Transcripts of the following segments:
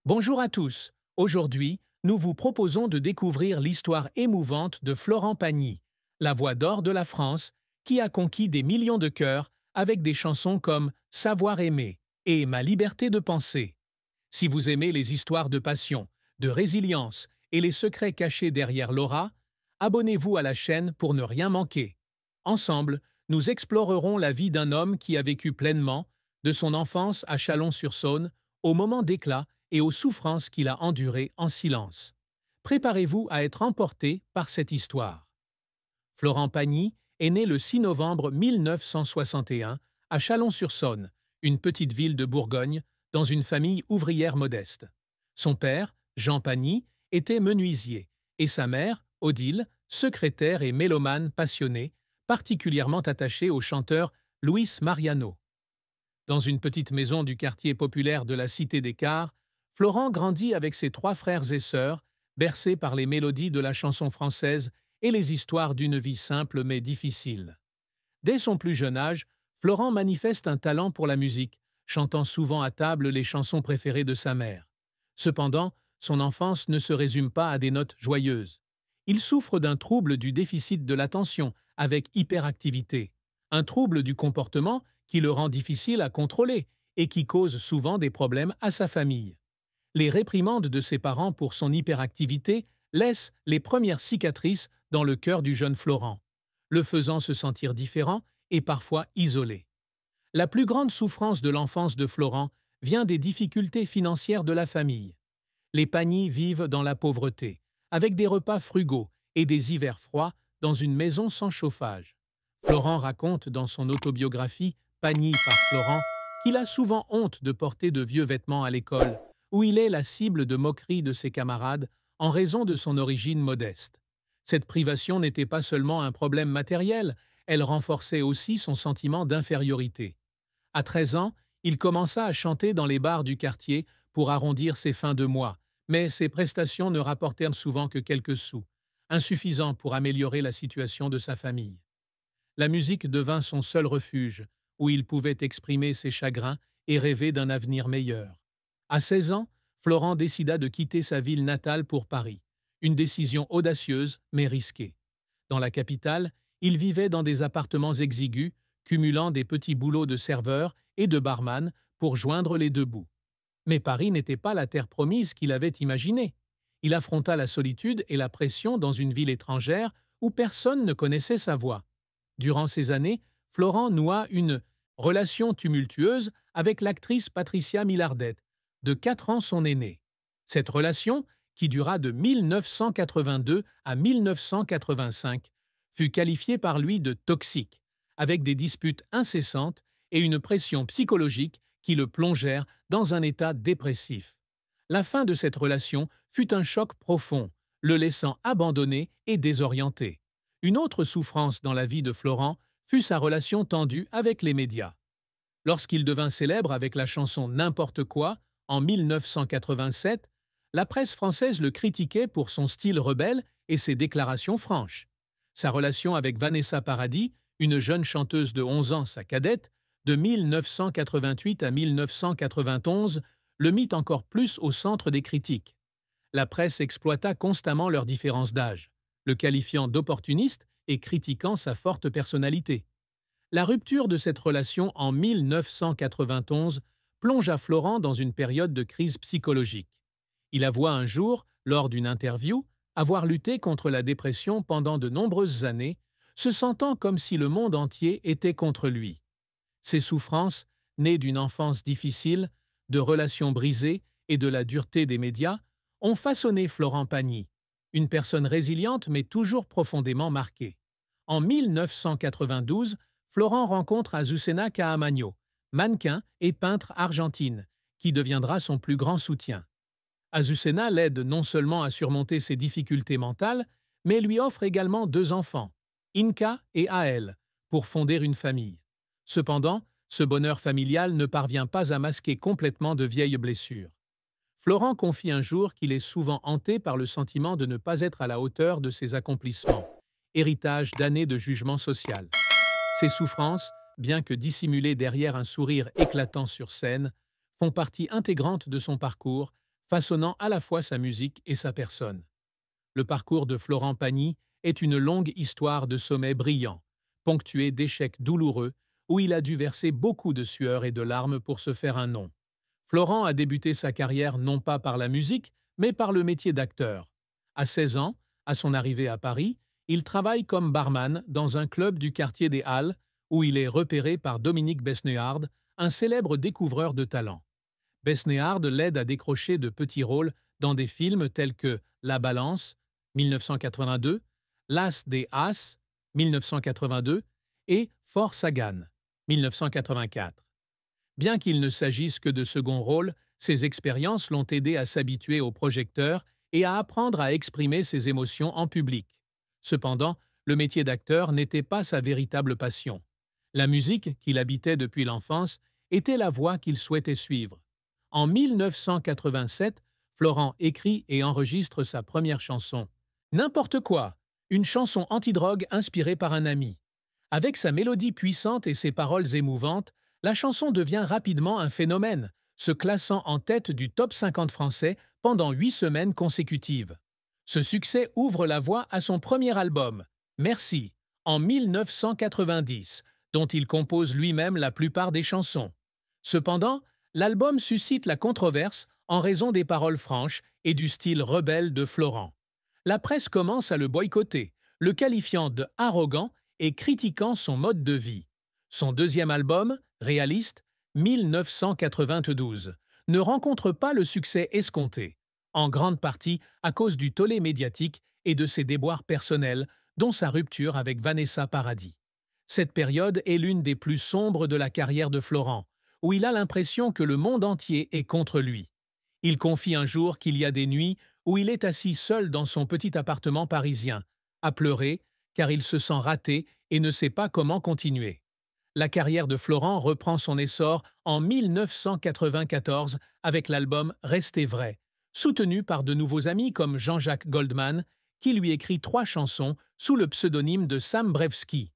Bonjour à tous. Aujourd'hui, nous vous proposons de découvrir l'histoire émouvante de Florent Pagny, la voix d'or de la France, qui a conquis des millions de cœurs avec des chansons comme Savoir aimer et Ma liberté de penser. Si vous aimez les histoires de passion, de résilience et les secrets cachés derrière l'aura, abonnez-vous à la chaîne pour ne rien manquer. Ensemble, nous explorerons la vie d'un homme qui a vécu pleinement, de son enfance à Chalon-sur-Saône, au moment d'éclat et aux souffrances qu'il a endurées en silence. Préparez-vous à être emporté par cette histoire. Florent Pagny est né le 6 novembre 1961 à Chalon-sur-Saône, une petite ville de Bourgogne, dans une famille ouvrière modeste. Son père, Jean Pagny, était menuisier, et sa mère, Odile, secrétaire et mélomane passionnée, particulièrement attachée au chanteur Luis Mariano. Dans une petite maison du quartier populaire de la Cité des Cars, Florent grandit avec ses trois frères et sœurs, bercés par les mélodies de la chanson française et les histoires d'une vie simple mais difficile. Dès son plus jeune âge, Florent manifeste un talent pour la musique, chantant souvent à table les chansons préférées de sa mère. Cependant, son enfance ne se résume pas à des notes joyeuses. Il souffre d'un trouble du déficit de l'attention, avec hyperactivité, un trouble du comportement qui le rend difficile à contrôler et qui cause souvent des problèmes à sa famille. Les réprimandes de ses parents pour son hyperactivité laissent les premières cicatrices dans le cœur du jeune Florent, le faisant se sentir différent et parfois isolé. La plus grande souffrance de l'enfance de Florent vient des difficultés financières de la famille. Les Pagny vivent dans la pauvreté, avec des repas frugaux et des hivers froids dans une maison sans chauffage. Florent raconte dans son autobiographie « Pagny par Florent » qu'il a souvent honte de porter de vieux vêtements à l'école, où il est la cible de moqueries de ses camarades en raison de son origine modeste. Cette privation n'était pas seulement un problème matériel, elle renforçait aussi son sentiment d'infériorité. À 13 ans, il commença à chanter dans les bars du quartier pour arrondir ses fins de mois, mais ses prestations ne rapportèrent souvent que quelques sous, insuffisants pour améliorer la situation de sa famille. La musique devint son seul refuge, où il pouvait exprimer ses chagrins et rêver d'un avenir meilleur. À 16 ans, Florent décida de quitter sa ville natale pour Paris, une décision audacieuse mais risquée. Dans la capitale, il vivait dans des appartements exigus, cumulant des petits boulots de serveur et de barman pour joindre les deux bouts. Mais Paris n'était pas la terre promise qu'il avait imaginée. Il affronta la solitude et la pression dans une ville étrangère où personne ne connaissait sa voix. Durant ces années, Florent noua une relation tumultueuse avec l'actrice Patricia Milardet, de 4 ans son aînée. Cette relation, qui dura de 1982 à 1985, fut qualifiée par lui de toxique, avec des disputes incessantes et une pression psychologique qui le plongèrent dans un état dépressif. La fin de cette relation fut un choc profond, le laissant abandonné et désorienté. Une autre souffrance dans la vie de Florent fut sa relation tendue avec les médias. Lorsqu'il devint célèbre avec la chanson N'importe quoi, en 1987, la presse française le critiquait pour son style rebelle et ses déclarations franches. Sa relation avec Vanessa Paradis, une jeune chanteuse de 11 ans, sa cadette, de 1988 à 1991, le mit encore plus au centre des critiques. La presse exploita constamment leur différence d'âge, le qualifiant d'opportuniste et critiquant sa forte personnalité. La rupture de cette relation en 1991 plongea Florent dans une période de crise psychologique. Il avoua un jour, lors d'une interview, avoir lutté contre la dépression pendant de nombreuses années, se sentant comme si le monde entier était contre lui. Ces souffrances, nées d'une enfance difficile, de relations brisées et de la dureté des médias, ont façonné Florent Pagny, une personne résiliente mais toujours profondément marquée. En 1992, Florent rencontre Azucena Caamaño, mannequin et peintre argentine, qui deviendra son plus grand soutien. Azucena l'aide non seulement à surmonter ses difficultés mentales, mais lui offre également 2 enfants, Inca et Ael, pour fonder une famille. Cependant, ce bonheur familial ne parvient pas à masquer complètement de vieilles blessures. Florent confie un jour qu'il est souvent hanté par le sentiment de ne pas être à la hauteur de ses accomplissements, héritage d'années de jugement social. Ces souffrances, bien que dissimulées derrière un sourire éclatant sur scène, font partie intégrante de son parcours, façonnant à la fois sa musique et sa personne. Le parcours de Florent Pagny est une longue histoire de sommets brillants, ponctuée d'échecs douloureux où il a dû verser beaucoup de sueur et de larmes pour se faire un nom. Florent a débuté sa carrière non pas par la musique, mais par le métier d'acteur. À 16 ans, à son arrivée à Paris, il travaille comme barman dans un club du quartier des Halles où il est repéré par Dominique Besnéard, un célèbre découvreur de talent. Besnéard l'aide à décrocher de petits rôles dans des films tels que La Balance, 1982, L'As des As, 1982 et Fort Sagan, 1984. Bien qu'il ne s'agisse que de second rôles, ces expériences l'ont aidé à s'habituer au projecteur et à apprendre à exprimer ses émotions en public. Cependant, le métier d'acteur n'était pas sa véritable passion. La musique, qu'il habitait depuis l'enfance, était la voie qu'il souhaitait suivre. En 1987, Florent écrit et enregistre sa première chanson. N'importe quoi, une chanson antidrogue inspirée par un ami. Avec sa mélodie puissante et ses paroles émouvantes, la chanson devient rapidement un phénomène, se classant en tête du top 50 français pendant 8 semaines consécutives. Ce succès ouvre la voie à son premier album, Merci, en 1990, dont il compose lui-même la plupart des chansons. Cependant, l'album suscite la controverse en raison des paroles franches et du style rebelle de Florent. La presse commence à le boycotter, le qualifiant de arrogant et critiquant son mode de vie. Son deuxième album, Réaliste, 1992, ne rencontre pas le succès escompté, en grande partie à cause du tollé médiatique et de ses déboires personnels, dont sa rupture avec Vanessa Paradis. Cette période est l'une des plus sombres de la carrière de Florent, où il a l'impression que le monde entier est contre lui. Il confie un jour qu'il y a des nuits où il est assis seul dans son petit appartement parisien, à pleurer, car il se sent raté et ne sait pas comment continuer. La carrière de Florent reprend son essor en 1994 avec l'album Restez vrai, soutenu par de nouveaux amis comme Jean-Jacques Goldman, qui lui écrit 3 chansons sous le pseudonyme de Sam Brewski.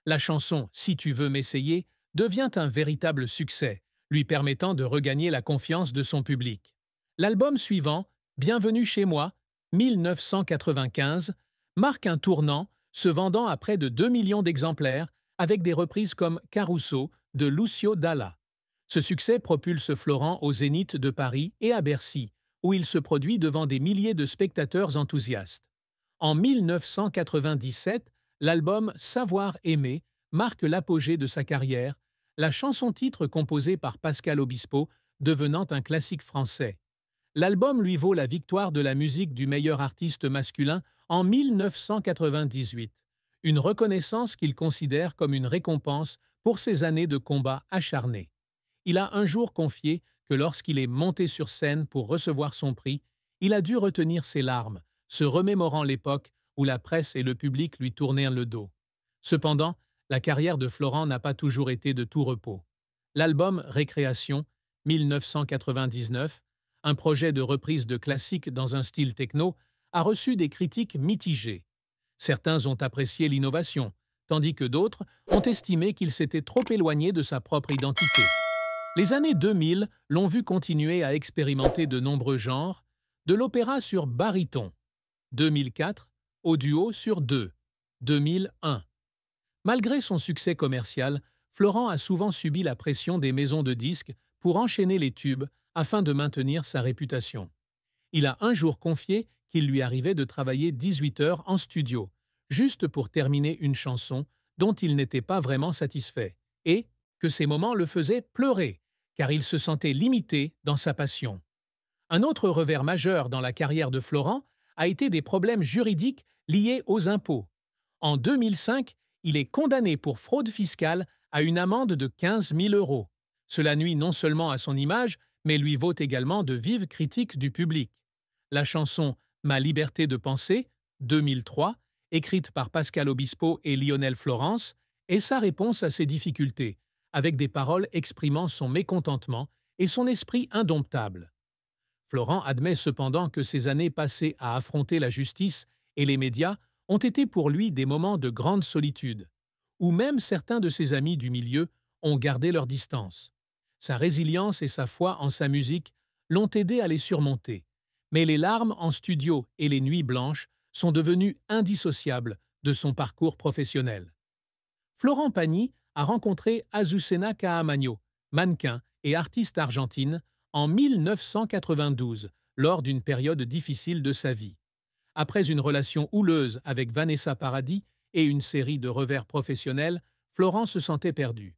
La chanson Si tu veux m'essayer devient un véritable succès, lui permettant de regagner la confiance de son public. L'album suivant, Bienvenue chez moi, 1995, marque un tournant, se vendant à près de 2 millions d'exemplaires, avec des reprises comme Caruso de Lucio Dalla. Ce succès propulse Florent au Zénith de Paris et à Bercy, où il se produit devant des milliers de spectateurs enthousiastes. En 1997, l'album Savoir aimer marque l'apogée de sa carrière, la chanson-titre composée par Pascal Obispo devenant un classique français. L'album lui vaut la victoire de la musique du meilleur artiste masculin en 1998, une reconnaissance qu'il considère comme une récompense pour ses années de combat acharné. Il a un jour confié que lorsqu'il est monté sur scène pour recevoir son prix, il a dû retenir ses larmes, se remémorant l'époque où la presse et le public lui tournèrent le dos. Cependant, la carrière de Florent n'a pas toujours été de tout repos. L'album Récréation, 1999, un projet de reprise de classiques dans un style techno, a reçu des critiques mitigées. Certains ont apprécié l'innovation, tandis que d'autres ont estimé qu'il s'était trop éloigné de sa propre identité. Les années 2000 l'ont vu continuer à expérimenter de nombreux genres, de l'opéra sur baryton, 2004, au duo sur 2, 2001. Malgré son succès commercial, Florent a souvent subi la pression des maisons de disques pour enchaîner les tubes afin de maintenir sa réputation. Il a un jour confié qu'il lui arrivait de travailler 18 heures en studio, juste pour terminer une chanson dont il n'était pas vraiment satisfait, et que ces moments le faisaient pleurer, car il se sentait limité dans sa passion. Un autre revers majeur dans la carrière de Florent a été des problèmes juridiques liés aux impôts. En 2005, il est condamné pour fraude fiscale à une amende de 15 000 €. Cela nuit non seulement à son image, mais lui vaut également de vives critiques du public. La chanson « Ma liberté de penser » 2003, écrite par Pascal Obispo et Lionel Florence, est sa réponse à ces difficultés, avec des paroles exprimant son mécontentement et son esprit indomptable. Florent admet cependant que ces années passées à affronter la justice et les médias ont été pour lui des moments de grande solitude, où même certains de ses amis du milieu ont gardé leur distance. Sa résilience et sa foi en sa musique l'ont aidé à les surmonter. Mais les larmes en studio et les nuits blanches sont devenues indissociables de son parcours professionnel. Florent Pagny a rencontré Azucena Caamaño, mannequin et artiste argentine, en 1992, lors d'une période difficile de sa vie. Après une relation houleuse avec Vanessa Paradis et une série de revers professionnels, Florent se sentait perdu.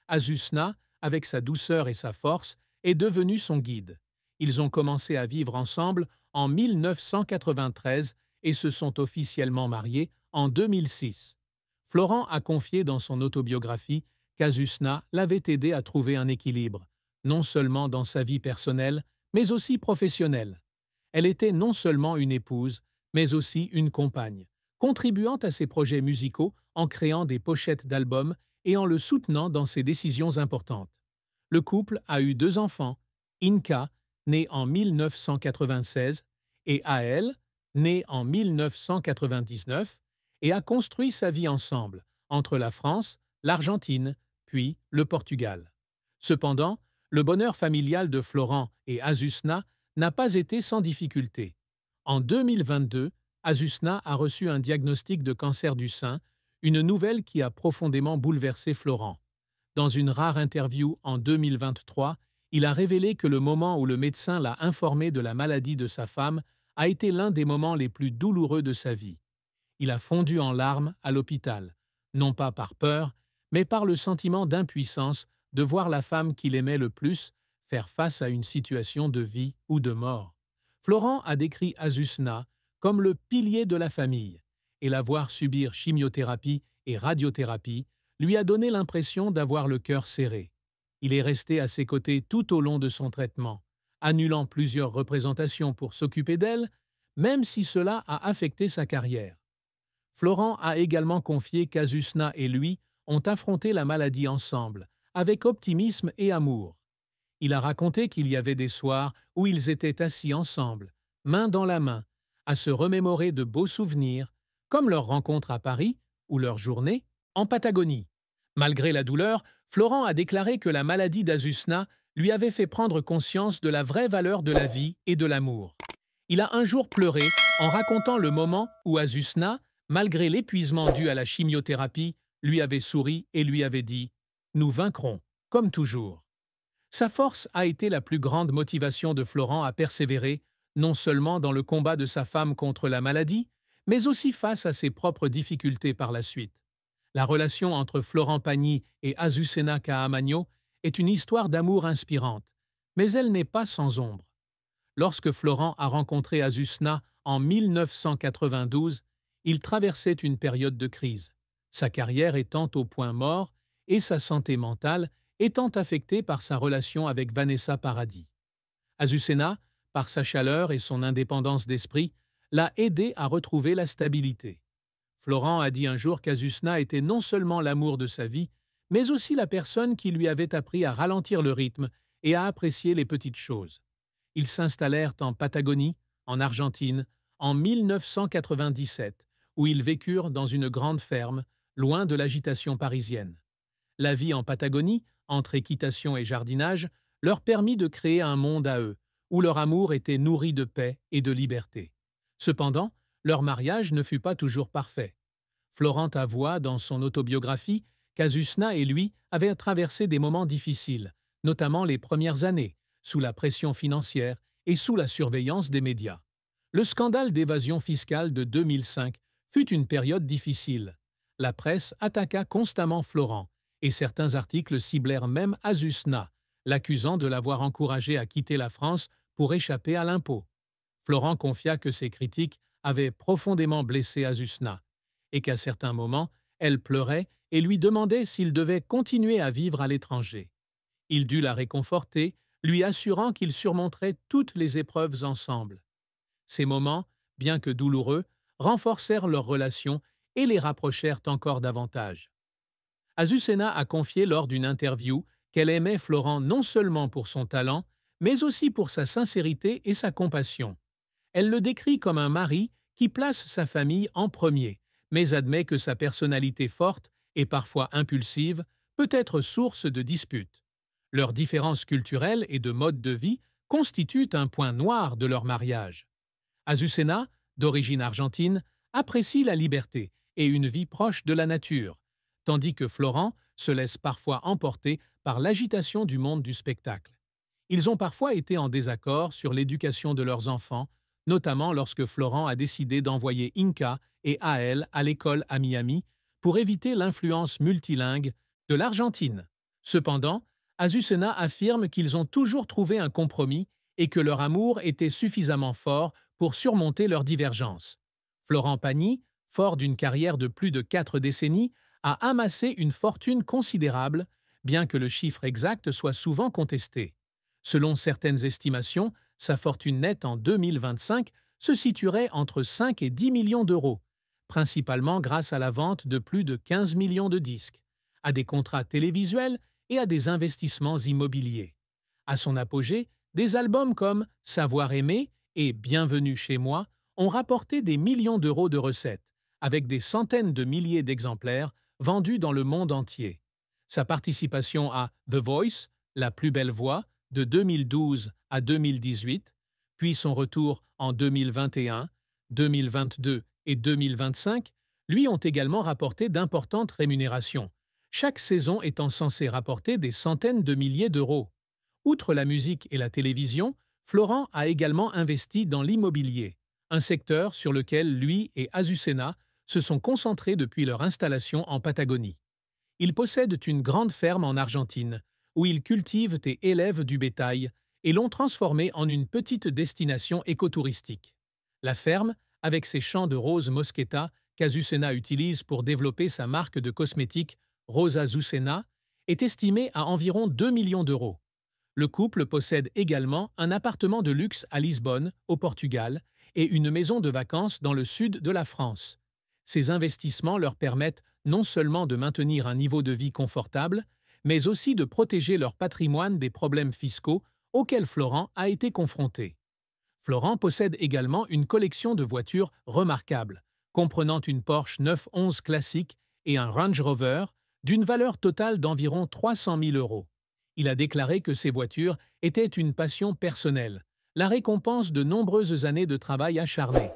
Azucena, avec sa douceur et sa force, est devenue son guide. Ils ont commencé à vivre ensemble en 1993 et se sont officiellement mariés en 2006. Florent a confié dans son autobiographie qu'Azucena l'avait aidé à trouver un équilibre, non seulement dans sa vie personnelle, mais aussi professionnelle. Elle était non seulement une épouse, mais aussi une compagne, contribuant à ses projets musicaux en créant des pochettes d'albums et en le soutenant dans ses décisions importantes. Le couple a eu 2 enfants, Inka, née en 1996, et Ael, née en 1999, et a construit sa vie ensemble, entre la France, l'Argentine, puis le Portugal. Cependant, le bonheur familial de Florent et Azucena n'a pas été sans difficulté. En 2022, Azucena a reçu un diagnostic de cancer du sein, une nouvelle qui a profondément bouleversé Florent. Dans une rare interview en 2023, il a révélé que le moment où le médecin l'a informé de la maladie de sa femme a été l'un des moments les plus douloureux de sa vie. Il a fondu en larmes à l'hôpital, non pas par peur, mais par le sentiment d'impuissance de voir la femme qu'il aimait le plus faire face à une situation de vie ou de mort. Florent a décrit Azucena comme le pilier de la famille, et la voir subir chimiothérapie et radiothérapie lui a donné l'impression d'avoir le cœur serré. Il est resté à ses côtés tout au long de son traitement, annulant plusieurs représentations pour s'occuper d'elle, même si cela a affecté sa carrière. Florent a également confié qu'Azucena et lui ont affronté la maladie ensemble, avec optimisme et amour. Il a raconté qu'il y avait des soirs où ils étaient assis ensemble, main dans la main, à se remémorer de beaux souvenirs, comme leur rencontre à Paris ou leur journée en Patagonie. Malgré la douleur, Florent a déclaré que la maladie d'Azucena lui avait fait prendre conscience de la vraie valeur de la vie et de l'amour. Il a un jour pleuré en racontant le moment où Azucena, malgré l'épuisement dû à la chimiothérapie, lui avait souri et lui avait dit « Nous vaincrons, comme toujours ». Sa force a été la plus grande motivation de Florent à persévérer, non seulement dans le combat de sa femme contre la maladie, mais aussi face à ses propres difficultés par la suite. La relation entre Florent Pagny et Azucena Caamaño est une histoire d'amour inspirante, mais elle n'est pas sans ombre. Lorsque Florent a rencontré Azucena en 1992, il traversait une période de crise, sa carrière étant au point mort et sa santé mentale étant affectée par sa relation avec Vanessa Paradis. Azucena, par sa chaleur et son indépendance d'esprit, l'a aidé à retrouver la stabilité. Florent a dit un jour qu'Azucena était non seulement l'amour de sa vie, mais aussi la personne qui lui avait appris à ralentir le rythme et à apprécier les petites choses. Ils s'installèrent en Patagonie, en Argentine, en 1997, où ils vécurent dans une grande ferme, loin de l'agitation parisienne. La vie en Patagonie, entre équitation et jardinage, leur permit de créer un monde à eux, où leur amour était nourri de paix et de liberté. Cependant, leur mariage ne fut pas toujours parfait. Florent avoua dans son autobiographie qu'Azucena et lui avaient traversé des moments difficiles, notamment les premières années, sous la pression financière et sous la surveillance des médias. Le scandale d'évasion fiscale de 2005 fut une période difficile. La presse attaqua constamment Florent, et certains articles ciblèrent même Azucena, l'accusant de l'avoir encouragé à quitter la France pour échapper à l'impôt. Florent confia que ces critiques avaient profondément blessé Azucena, et qu'à certains moments, elle pleurait et lui demandait s'il devait continuer à vivre à l'étranger. Il dut la réconforter, lui assurant qu'ils surmonteraient toutes les épreuves ensemble. Ces moments, bien que douloureux, renforcèrent leur relation et les rapprochèrent encore davantage. Azucena a confié lors d'une interview qu'elle aimait Florent non seulement pour son talent, mais aussi pour sa sincérité et sa compassion. Elle le décrit comme un mari qui place sa famille en premier, mais admet que sa personnalité forte et parfois impulsive peut être source de disputes. Leurs différences culturelles et de mode de vie constituent un point noir de leur mariage. Azucena, d'origine argentine, apprécie la liberté et une vie proche de la nature, tandis que Florent se laisse parfois emporter par l'agitation du monde du spectacle. Ils ont parfois été en désaccord sur l'éducation de leurs enfants, notamment lorsque Florent a décidé d'envoyer Inca et Ael à l'école à Miami pour éviter l'influence multilingue de l'Argentine. Cependant, Azucena affirme qu'ils ont toujours trouvé un compromis et que leur amour était suffisamment fort pour surmonter leurs divergences. Florent Pagny, fort d'une carrière de plus de 4 décennies, a amassé une fortune considérable, bien que le chiffre exact soit souvent contesté. Selon certaines estimations, sa fortune nette en 2025 se situerait entre 5 et 10 millions d'euros, principalement grâce à la vente de plus de 15 millions de disques, à des contrats télévisuels et à des investissements immobiliers. À son apogée, des albums comme Savoir aimer et Bienvenue chez moi ont rapporté des millions d'euros de recettes, avec des centaines de milliers d'exemplaires vendus dans le monde entier. Sa participation à The Voice, La plus belle voix, de 2012 à 2018, puis son retour en 2021, 2022 et 2025, lui ont également rapporté d'importantes rémunérations, chaque saison étant censée rapporter des centaines de milliers d'euros. Outre la musique et la télévision, Florent a également investi dans l'immobilier, un secteur sur lequel lui et Azucena se sont concentrés depuis leur installation en Patagonie. Ils possèdent une grande ferme en Argentine, où ils cultivent et élèvent du bétail et l'ont transformée en une petite destination écotouristique. La ferme, avec ses champs de roses mosqueta qu'Azucena utilise pour développer sa marque de cosmétiques Rosa Azucena, est estimée à environ 2 millions d'euros. Le couple possède également un appartement de luxe à Lisbonne, au Portugal, et une maison de vacances dans le sud de la France. Ces investissements leur permettent non seulement de maintenir un niveau de vie confortable, mais aussi de protéger leur patrimoine des problèmes fiscaux auxquels Florent a été confronté. Florent possède également une collection de voitures remarquables, comprenant une Porsche 911 classique et un Range Rover, d'une valeur totale d'environ 300 000 euros. Il a déclaré que ces voitures étaient une passion personnelle, la récompense de nombreuses années de travail acharné.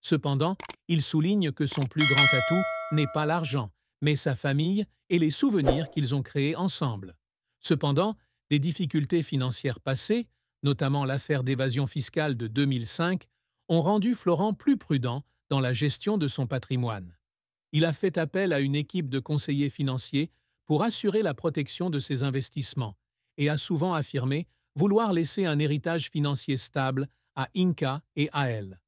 Cependant, il souligne que son plus grand atout n'est pas l'argent, mais sa famille et les souvenirs qu'ils ont créés ensemble. Cependant, des difficultés financières passées, notamment l'affaire d'évasion fiscale de 2005, ont rendu Florent plus prudent dans la gestion de son patrimoine. Il a fait appel à une équipe de conseillers financiers pour assurer la protection de ses investissements et a souvent affirmé vouloir laisser un héritage financier stable à Inca et à elle.